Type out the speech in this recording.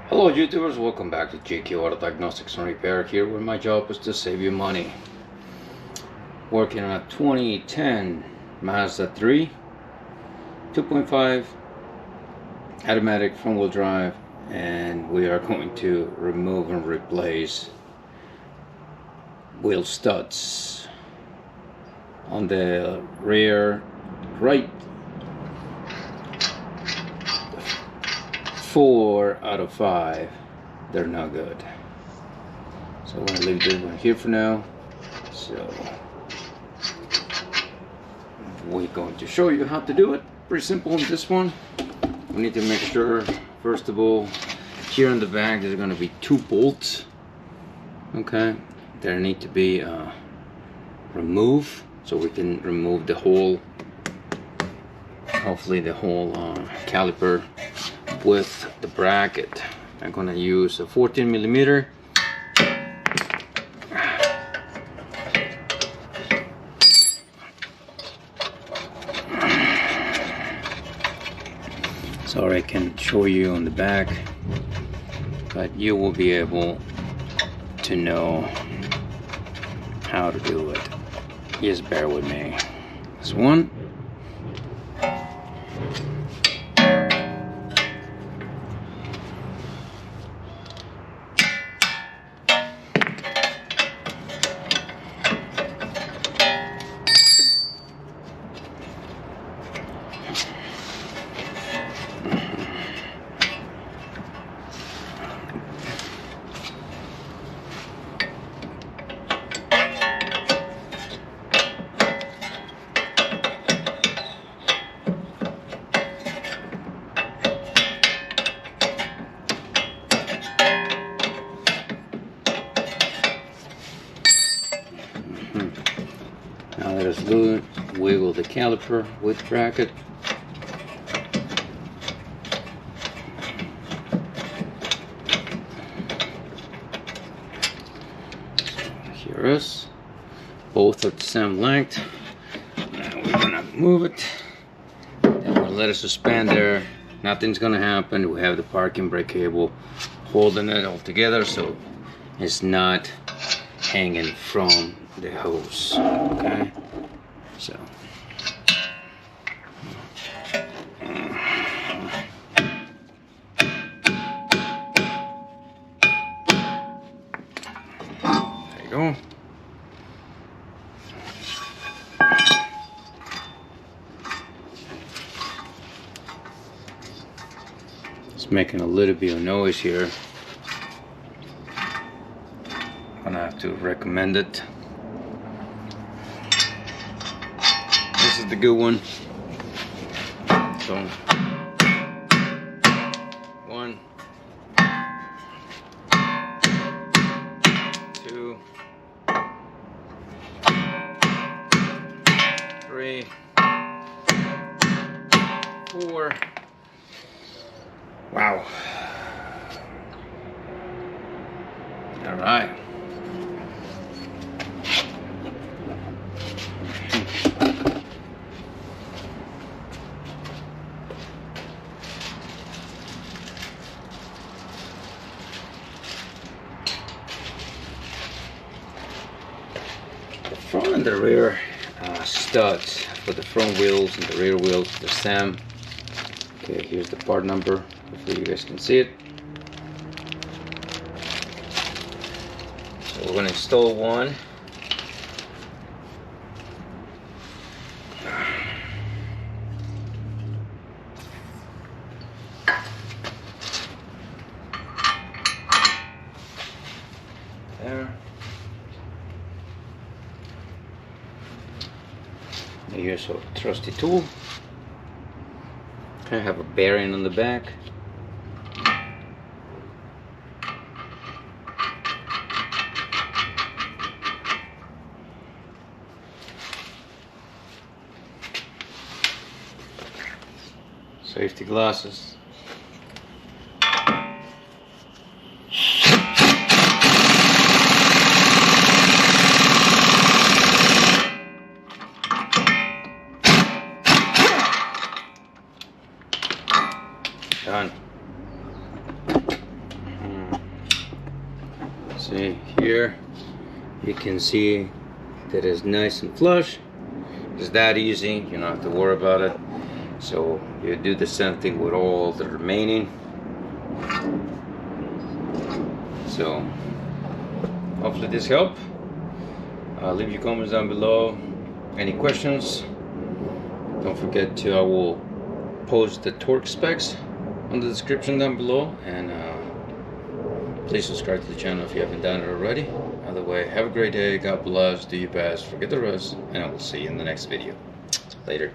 Hello YouTubers, welcome back to JK Auto Diagnostics and Repair here, where my job is to save you money. Working on a 2010 Mazda 3 2.5 automatic front wheel drive, and we are going to remove and replace wheel studs on the rear right. 4 out of 5 they're not good, so I'm going to leave this one here for now. So we're going to show you how to do it. Pretty simple on this one. We need to make sure, first of all, here in the back there's going to be 2 bolts. Okay, there need to be removed, so we can remove the whole, hopefully the whole caliper with the bracket. I'm gonna use a 14mm. Sorry I can show you on the back, but you will be able to know how to do it. Just bear with me. This one. Now let us wiggle the caliper with bracket. Here is both at the same length. Now we're gonna move it. Then we'll let it suspend there. Nothing's gonna happen. We have the parking brake cable holding it all together, so it's not hanging from the hose. Okay, so there you go. It's making a little bit of noise here. I'm gonna have to recommend it. This is the good one. So 1, 2, 3, 4. Wow. All right. The front and the rear studs for the front wheels and the rear wheels, the same. Okay, here's the part number. Hopefully you guys can see it. So we're going to install one. There. Here's a trusty tool. I have a bearing on the back. Safety glasses. Done. See here, you can see that it's nice and flush. It's that easy, you don't have to worry about it. So you do the same thing with all the remaining. So hopefully this helped. Leave your comments down below. Any questions? Don't forget to, I will post the torque specs on the description down below, and please subscribe to the channel if you haven't done it already. Either way, have a great day, God bless, do your best, forget the rest, and I will see you in the next video. Later.